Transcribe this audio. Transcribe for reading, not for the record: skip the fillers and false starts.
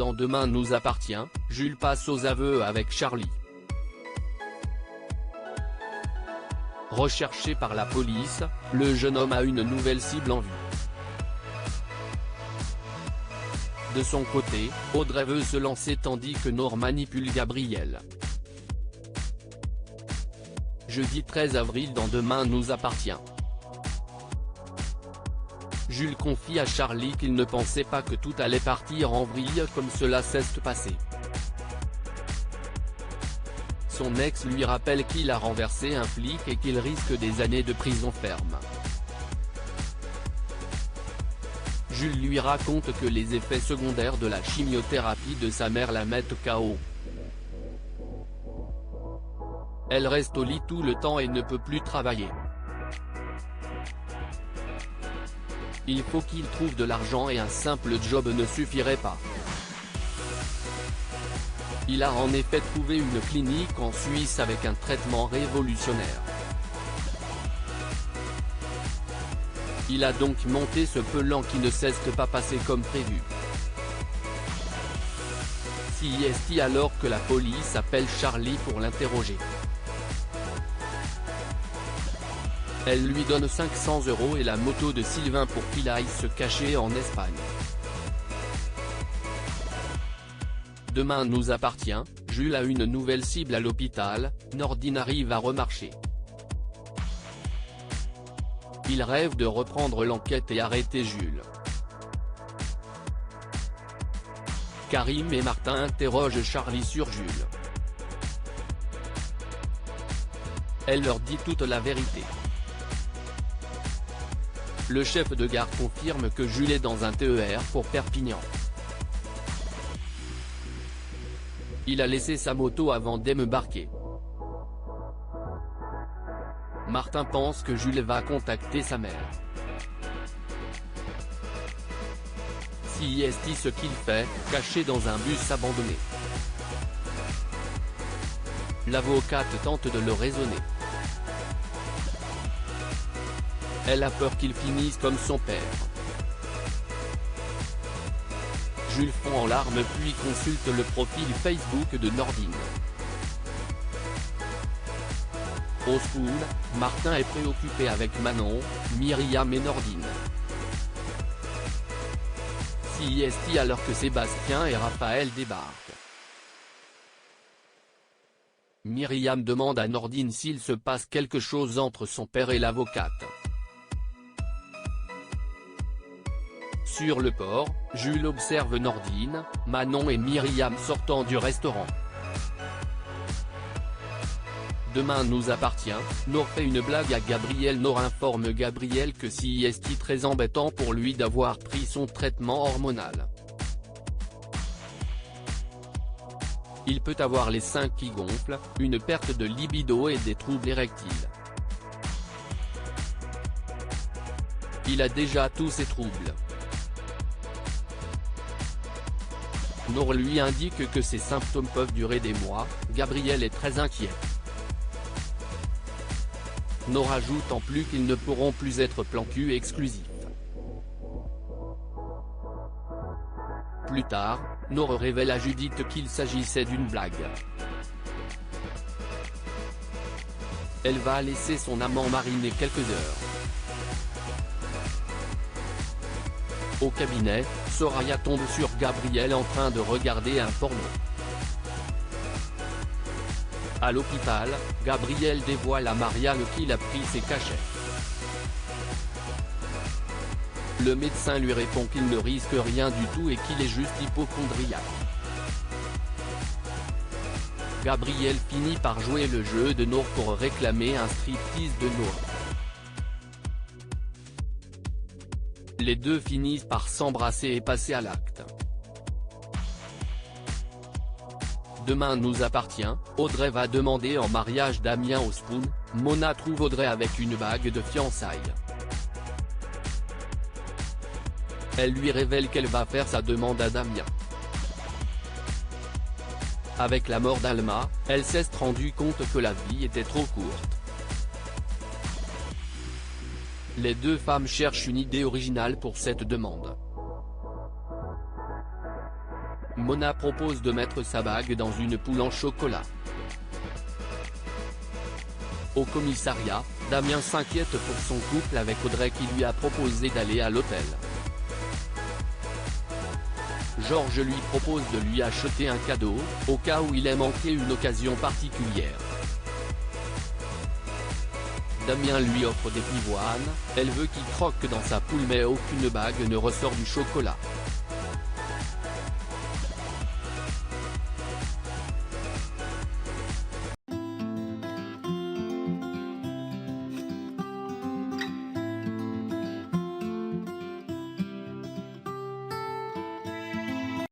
Dans Demain nous appartient, Jules passe aux aveux avec Charlie. Recherché par la police, le jeune homme a une nouvelle cible en vue. De son côté, Audrey veut se lancer tandis que Nord manipule Gabriel. Jeudi 13 avril dans Demain nous appartient. Jules confie à Charlie qu'il ne pensait pas que tout allait partir en vrille comme cela s'est passé. Son ex lui rappelle qu'il a renversé un flic et qu'il risque des années de prison ferme. Jules lui raconte que les effets secondaires de la chimiothérapie de sa mère la mettent KO. Elle reste au lit tout le temps et ne peut plus travailler. Il faut qu'il trouve de l'argent et un simple job ne suffirait pas. Il a en effet trouvé une clinique en Suisse avec un traitement révolutionnaire. Il a donc monté ce plan qui ne cesse de pas passer comme prévu. CIST alors que la police appelle Charlie pour l'interroger. Elle lui donne 500 € et la moto de Sylvain pour qu'il aille se cacher en Espagne. Demain nous appartient, Jules a une nouvelle cible à l'hôpital, Nordine arrive à remarcher. Il rêve de reprendre l'enquête et arrêter Jules. Karim et Martin interrogent Charlie sur Jules. Elle leur dit toute la vérité. Le chef de gare confirme que Jules est dans un TER pour Perpignan. Il a laissé sa moto avant d'embarquer. Martin pense que Jules va contacter sa mère. CIST ce qu'il fait, caché dans un bus abandonné. L'avocate tente de le raisonner. Elle a peur qu'il finisse comme son père. Jules fond en larmes puis consulte le profil Facebook de Nordine. Au school, Martin est préoccupé avec Manon, Myriam et Nordine. CIST alors que Sébastien et Raphaël débarquent. Myriam demande à Nordine s'il se passe quelque chose entre son père et l'avocate. Sur le port, Jules observe Nordine, Manon et Myriam sortant du restaurant. Demain nous appartient, Nord fait une blague à Gabriel. Nord informe Gabriel que CIST très embêtant pour lui d'avoir pris son traitement hormonal. Il peut avoir les seins qui gonflent, une perte de libido et des troubles érectiles. Il a déjà tous ces troubles. Nord lui indique que ces symptômes peuvent durer des mois, Gabriel est très inquiet. Nord ajoute en plus qu'ils ne pourront plus être plan cul exclusifs. Plus tard, Nord révèle à Judith qu'il s'agissait d'une blague. Elle va laisser son amant mariner quelques heures. Au cabinet, Soraya tombe sur Gabriel en train de regarder un porno. À l'hôpital, Gabriel dévoile à Marianne qu'il a pris ses cachets. Le médecin lui répond qu'il ne risque rien du tout et qu'il est juste hypocondriaque. Gabriel finit par jouer le jeu de Nord pour réclamer un striptease de Nord. Les deux finissent par s'embrasser et passer à l'acte. Demain nous appartient, Audrey va demander en mariage Damien au Spoon, Mona trouve Audrey avec une bague de fiançailles. Elle lui révèle qu'elle va faire sa demande à Damien. Avec la mort d'Alma, elle s'est rendue compte que la vie était trop courte. Les deux femmes cherchent une idée originale pour cette demande. Mona propose de mettre sa bague dans une poule en chocolat. Au commissariat, Damien s'inquiète pour son couple avec Audrey qui lui a proposé d'aller à l'hôtel. Georges lui propose de lui acheter un cadeau, au cas où il ait manqué une occasion particulière. Damien lui offre des pivoines, elle veut qu'il croque dans sa poule mais aucune bague ne ressort du chocolat.